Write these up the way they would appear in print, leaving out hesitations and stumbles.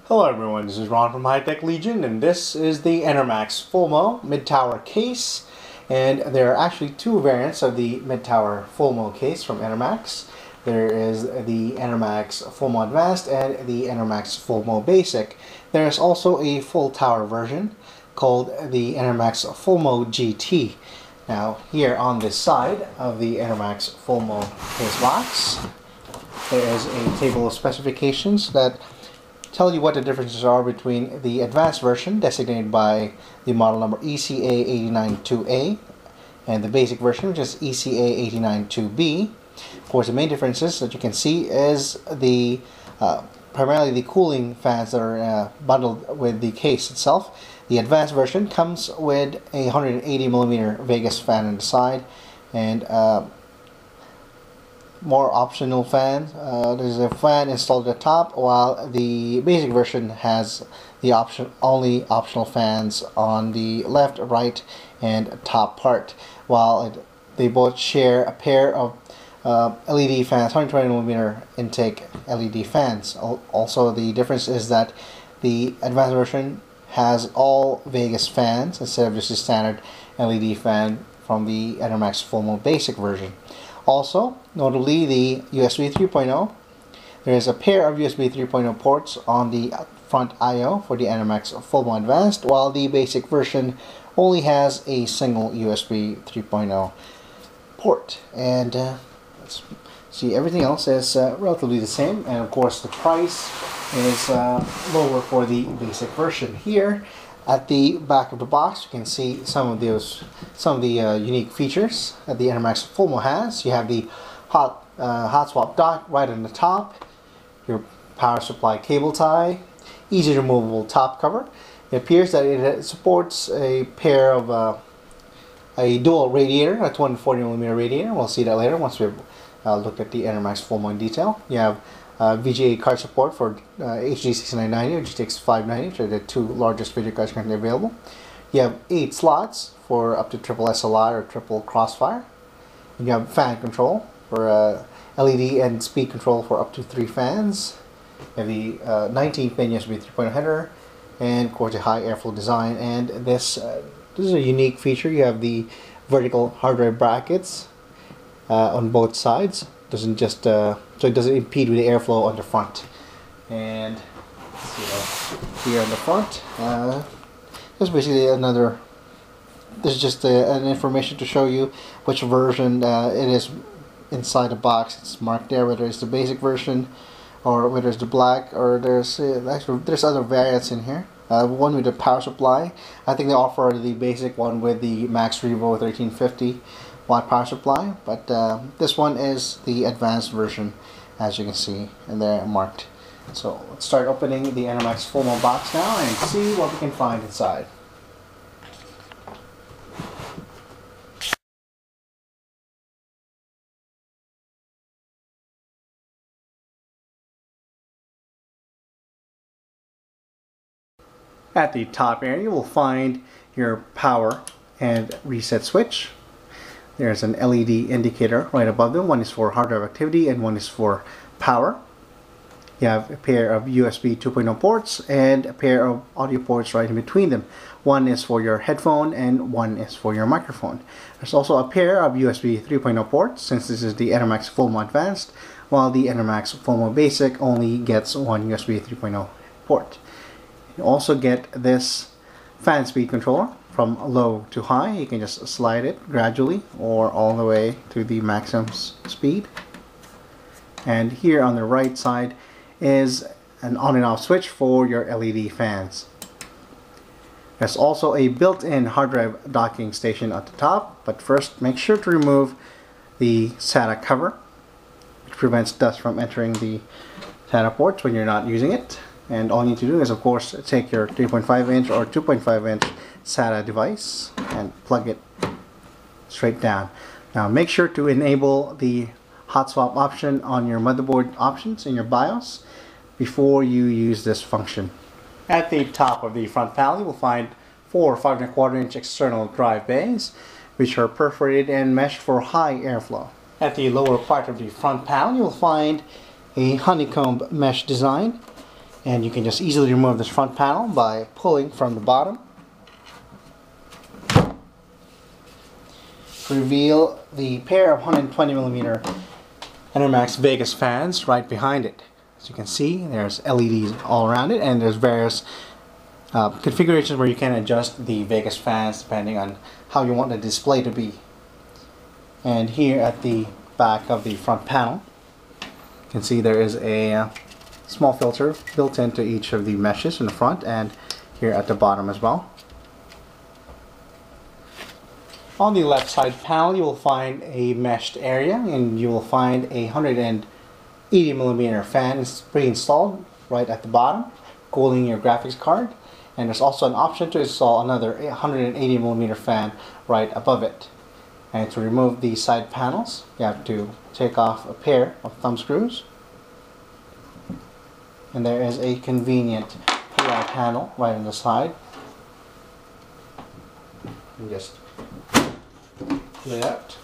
Hello everyone, this is Ron from High Tech Legion, and this is the Enermax Fulmo mid-tower case. And there are actually two variants of the mid-tower Fulmo case from Enermax. There is the Enermax Fulmo Advanced and the Enermax Fulmo Basic. There is also a full tower version called the Enermax Fulmo GT. Now here on this side of the Enermax Fulmo case box, there is a table of specifications that tell you what the differences are between the advanced version designated by the model number ECA892A and the basic version, which is ECA892B. Of course, the main differences that you can see is the primarily the cooling fans that are bundled with the case itself. The advanced version comes with a 180mm Vegas fan on the side and more optional fans. There's a fan installed at the top, while the basic version has the only optional fans on the left, right, and top part. While they both share a pair of LED fans, 120mm intake LED fans. Also, the difference is that the advanced version has all Vegas fans instead of just a standard LED fan from the Enermax Fulmo basic version. Also, notably, the USB 3.0. There is a pair of USB 3.0 ports on the front I/O for the Enermax Fulmo Advanced, while the basic version only has a single USB 3.0 port. And let's see, everything else is relatively the same, and of course the price is lower for the basic version. Here at the back of the box, you can see some of the unique features that the Enermax Fulmo has. You have the hot swap dock right on the top, your power supply cable tie, easy removable top cover. It appears that it supports a pair of a dual radiator, a 240mm radiator. We'll see that later once we've looked at the Enermax Fulmo in detail. You have VGA card support for HD 6990 or GTX 590, which are the two largest video cards currently available. You have 8 slots for up to triple SLI or triple Crossfire. And you have fan control for LED and speed control for up to 3 fans. You have the 19-pin USB 3.0 header, and of course a high airflow design. And this is a unique feature. You have the vertical hard drive brackets on both sides. Doesn't just so it doesn't impede with the airflow on the front. And let's see, here on the front, there's basically another. This is just an information to show you which version it is inside the box. It's marked there, whether it's the basic version or whether it's the black, or there's actually there's other variants in here. One with the power supply. I think they offer the basic one with the Max Revo 1350 watt power supply, but this one is the advanced version, as you can see, and they're marked. So let's start opening the Enermax Fulmo box now and see what we can find inside. At the top area, you will find your power and reset switch. There's an LED indicator right above them. One is for hard drive activity and one is for power. You have a pair of USB 2.0 ports and a pair of audio ports right in between them. One is for your headphone and one is for your microphone. There's also a pair of USB 3.0 ports, since this is the Enermax Fulmo Advanced, while the Enermax Fulmo Basic only gets one USB 3.0 port. You also get this fan speed controller. From low to high, you can just slide it gradually or all the way to the maximum speed. And here on the right side is an on and off switch for your LED fans. There's also a built-in hard drive docking station at the top, but first make sure to remove the SATA cover, which prevents dust from entering the SATA ports when you're not using it. And all you need to do is, of course, take your 3.5-inch or 2.5-inch SATA device and plug it straight down. Now make sure to enable the hot swap option on your motherboard options in your BIOS before you use this function. At the top of the front panel, you will find 4 5¼ external drive bays, which are perforated and meshed for high airflow. At the lower part of the front panel, you will find a honeycomb mesh design And you can just easily remove this front panel by pulling from the bottom. Reveal the pair of 120mm Enermax Vegas fans right behind it. As you can see, there's LEDs all around it, and there's various configurations where you can adjust the Vegas fans depending on how you want the display to be. And here at the back of the front panel, you can see there is a small filter built into each of the meshes in the front and here at the bottom as well. On the left side panel, you will find a meshed area, and you will find a 180mm fan pre-installed right at the bottom, cooling your graphics card. And there's also an option to install another 180mm fan right above it. And to remove the side panels, you have to take off a pair of thumb screws. And there is a convenient PI panel right on the side. And just pull it out.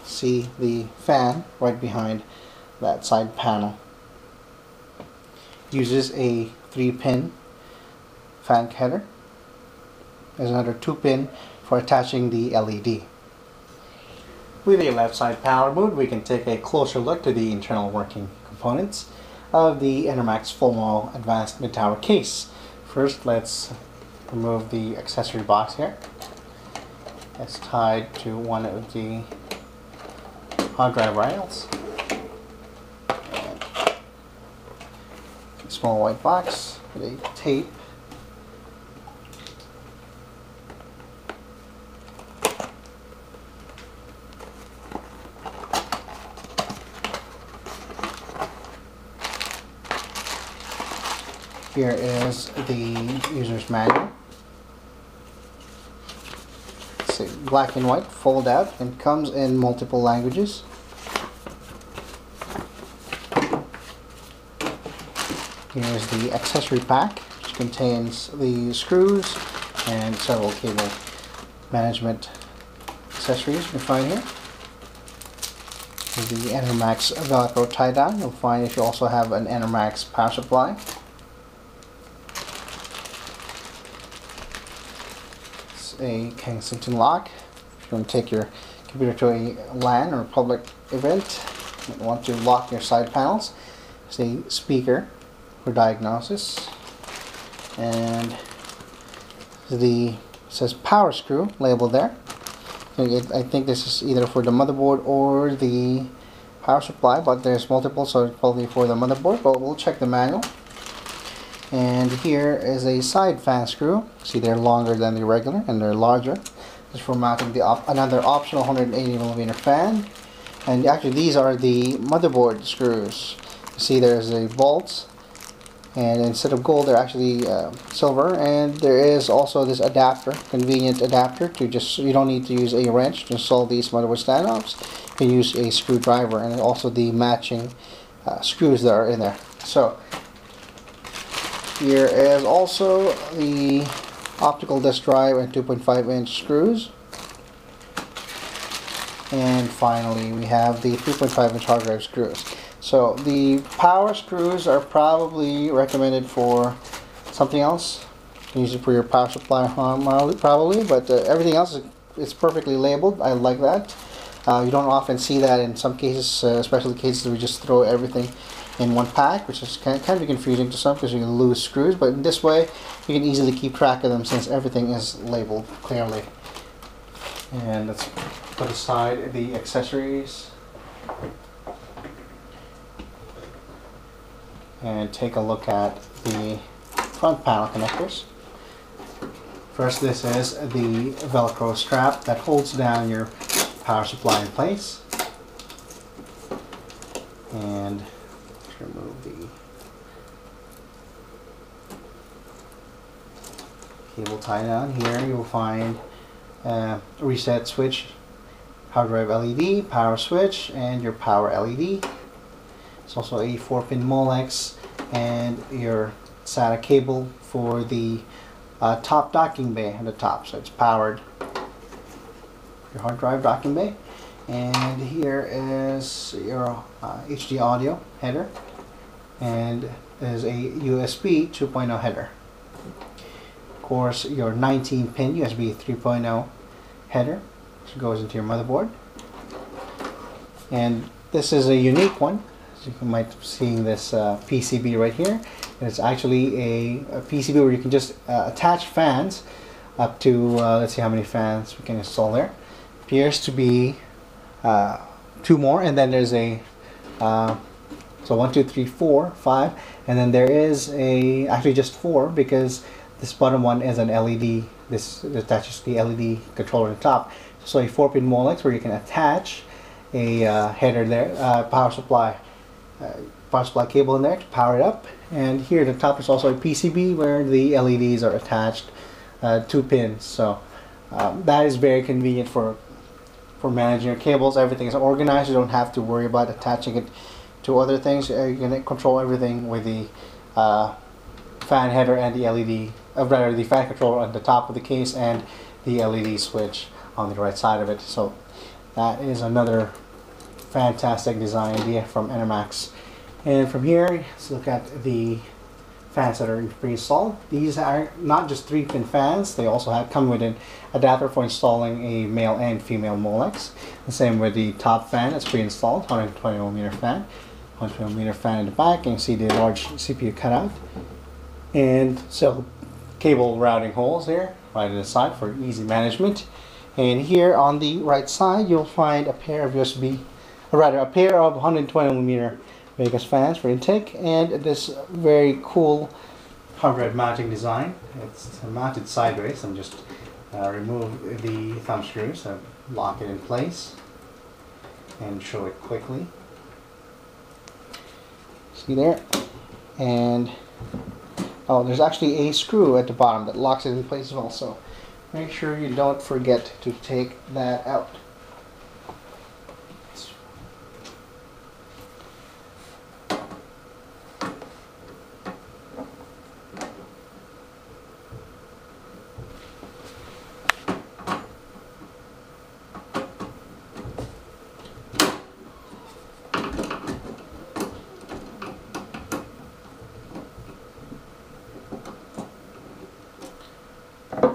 See the fan right behind that side panel. Uses a 3-pin fan header. There's another 2-pin for attaching the LED. With the left side panel removed, we can take a closer look to the internal working components of the Enermax Fulmo Advanced mid-tower case. First, let's remove the accessory box here. It's tied to one of the hard drive rails. A small white box with a tape. Here is the user's manual. It's black and white, fold out, and comes in multiple languages. Here's the accessory pack, which contains the screws and several cable management accessories you can find here. The Enermax Velcro tie down. You'll find if you also have an Enermax power supply. A Kensington lock. If you want to take your computer to a LAN or public event and want to lock your side panels, it's a speaker for diagnosis, and it says power screw labeled there. I think this is either for the motherboard or the power supply, but there's multiple, so it's probably for the motherboard, but we'll check the manual. And here is a side fan screw. See, they're longer than the regular and they're larger. This is for mounting another optional 180mm fan. And actually these are the motherboard screws. See, there's a bolts, and instead of gold they're actually silver. And there is also this adapter, convenient adapter to you don't need to use a wrench to install these motherboard standoffs. You can use a screwdriver, and also the matching screws that are in there. So here is also the optical disk drive and 2.5-inch screws. And finally we have the 3.5-inch hard drive screws. So the power screws are probably recommended for something else. You can use it for your power supply probably, but everything else is perfectly labeled. I like that. You don't often see that in some cases, especially cases where we just throw everything in one pack, which is kind of confusing to some because you can lose screws, but in this way you can easily keep track of them since everything is labeled clearly. And let's put aside the accessories and take a look at the front panel connectors. First, this is the Velcro strap that holds down your power supply in place. And remove the cable tie down. Here you will find a reset switch, hard drive LED, power switch, and your power LED. It's also a 4-pin Molex and your SATA cable for the top docking bay at the top, so it's powered. Your hard drive docking bay. And here is your HD audio header, and is a USB 2.0 header. Of course, your 19-pin USB 3.0 header, which goes into your motherboard. And this is a unique one. So you might be seeing this PCB right here. And it's actually a PCB where you can just attach fans up to, let's see how many fans we can install there. Appears to be 2 more, and then there's a so 1, 2, 3, 4, 5, and then there is a actually just 4, because this bottom one is an LED. This attaches the LED controller on the top. So a 4-pin Molex where you can attach a header there, power supply cable in there to power it up. And here at the top is also a PCB where the LEDs are attached, 2 pins. So that is very convenient for managing your cables. Everything is organized. You don't have to worry about attaching it to other things. You can control everything with the fan header and the LED, rather the fan controller on the top of the case and the LED switch on the right side of it. So that is another fantastic design idea from Enermax. And from here, let's look at the fans that are pre-installed. These are not just 3-pin fans, they also come with an adapter for installing a male and female Molex. The same with the top fan that's pre-installed, 120mm fan. 120mm fan in the back, and you can see the large CPU cutout. And so cable routing holes here, right at the side for easy management. And here on the right side, you'll find a pair of a pair of 120mm Vegas fans for intake, and this very cool hard drive mounting design. It's mounted sideways. I'm just remove the thumb screws, lock it in place, and show it quickly. See there? And oh, there's actually a screw at the bottom that locks it in place as well. So make sure you don't forget to take that out.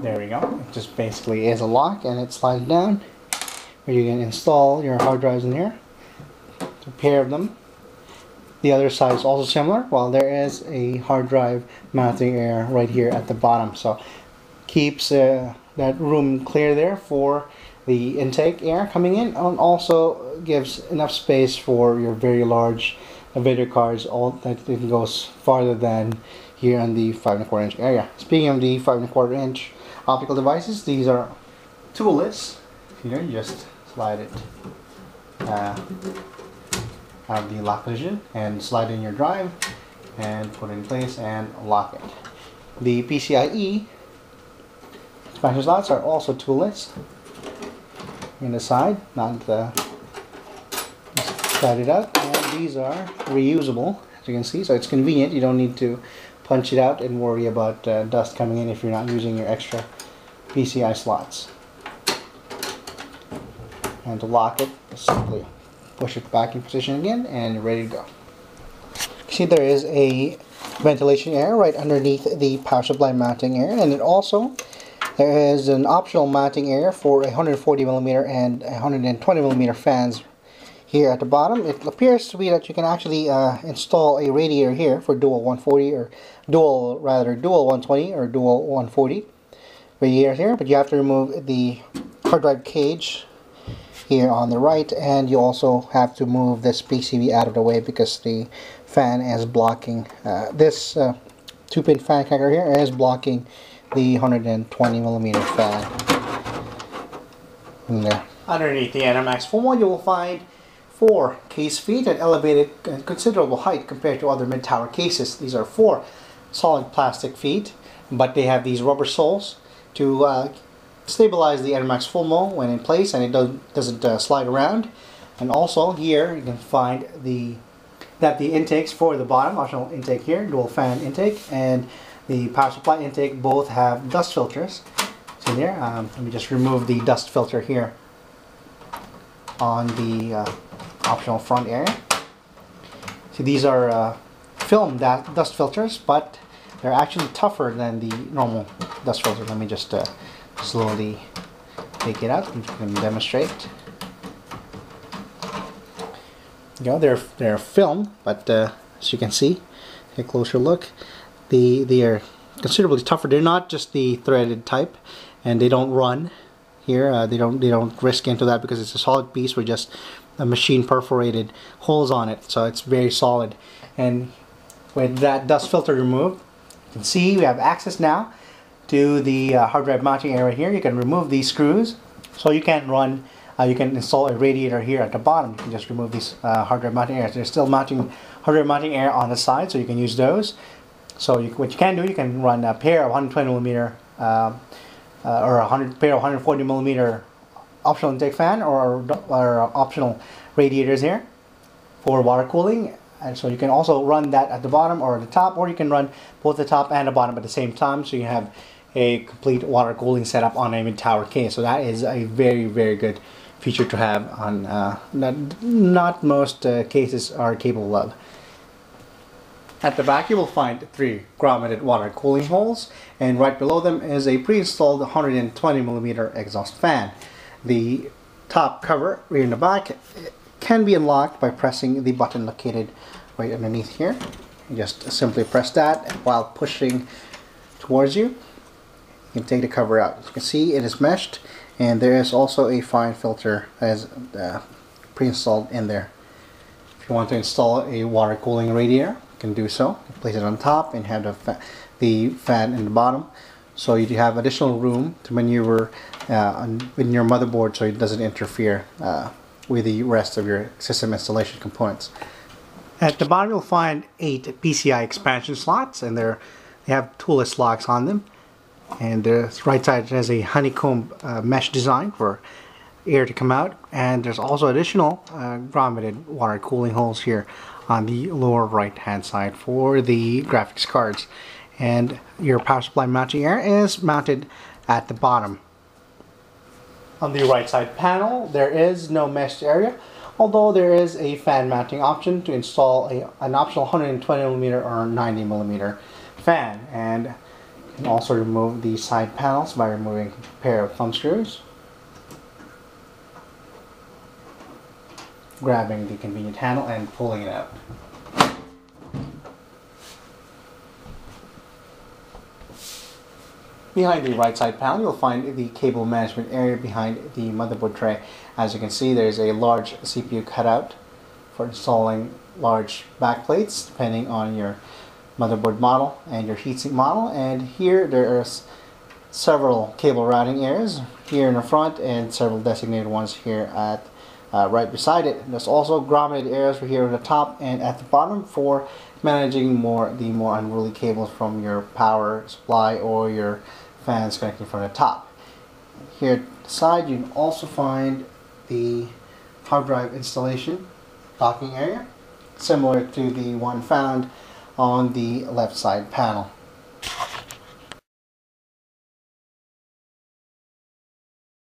There we go. It just basically is a lock, and it slides down where you can install your hard drives in here. A pair of them. The other side is also similar, while there is a hard drive mounting area right here at the bottom. So keeps that room clear there for the intake air coming in, and also gives enough space for your very large video cards. All that it goes farther than here on the 5¼ inch area. Speaking of the 5¼ inch optical devices, these are toolless. You just slide it out of the lock position and slide in your drive and put it in place and lock it. The PCI-E expansion slots are also toolless. In the side, not slide it out, and these are reusable, as you can see. So it's convenient. You don't need to punch it out and worry about dust coming in if you're not using your extra PCI slots. And to lock it, simply push it back in position again, and you're ready to go. See, there is a ventilation area right underneath the power supply mounting area, and there is an optional mounting area for 140mm and 120mm fans here at the bottom. It appears to be that you can actually install a radiator here for dual 140 or dual 120 or dual 140 radiators here, but you have to remove the hard drive cage here on the right, and you also have to move this PCB out of the way because the fan is blocking this 2-pin fan connector here is blocking the 120mm fan in there. Underneath the Enermax Fulmo, you will find 4 case feet at elevated considerable height compared to other mid-tower cases. These are 4 solid plastic feet, but they have these rubber soles to stabilize the Enermax Fulmo when in place, and it doesn't slide around. And also here you can find the intakes for the bottom, optional intake here, dual fan intake, and the power supply intake both have dust filters. See there? Let me just remove the dust filter here on the optional front area. See, these are film dust filters, but they're actually tougher than the normal dust filter. Let me just slowly take it out and you can demonstrate. You know, they're film, but as you can see, take a closer look. They are considerably tougher. They're not just the threaded type, and they don't run here. They don't risk into that because it's a solid piece with just a machine perforated holes on it, so it's very solid. And with that dust filter removed, you can see we have access now to the hard drive mounting area here. You can remove these screws, so you can run. You can install a radiator here at the bottom. You can just remove these hard drive mounting areas. There's still mounting hard drive mounting area on the side, so you can use those. So what you can do, you can run a pair of 120 millimeter or a pair of 140 millimeter optional intake fan or optional radiators here for water cooling. And so you can also run that at the bottom or the top, or you can run both the top and the bottom at the same time, so you have a complete water cooling setup on a mid-tower case. So that is a very, very good feature to have on not most cases are capable of. At the back you will find 3 grommeted water cooling holes, and right below them is a pre-installed 120 millimeter exhaust fan. The top cover here in the back can be unlocked by pressing the button located right underneath here. You just simply press that, and while pushing towards you, you can take the cover out. As you can see, it is meshed, and there is also a fine filter as pre-installed in there. If you want to install a water cooling radiator, you can do so. You place it on top and have the fan in the bottom, so you have additional room to maneuver in your motherboard, so it doesn't interfere with the rest of your system installation components. At the bottom you'll find 8 PCI expansion slots, and they have toolless locks on them. And the right side has a honeycomb mesh design for air to come out, and there's also additional grommeted water cooling holes here on the lower right hand side for the graphics cards. And your power supply mounting area is mounted at the bottom. On the right side panel there is no meshed area, although there is a fan mounting option to install an optional 120 millimeter or 90 millimeter fan. And you can also remove the side panels by removing a pair of thumb screws, grabbing the convenient handle and pulling it out. Behind the right side panel you'll find the cable management area behind the motherboard tray. As you can see, there's a large CPU cutout for installing large backplates depending on your motherboard model and your heatsink model. And here there are several cable routing areas here in the front and several designated ones here at right beside it. There's also grommeted areas here at the top and at the bottom for managing the more unruly cables from your power supply or your fans connecting from the top. Here at the side you can also find the hard drive installation docking area, similar to the one found on the left side panel.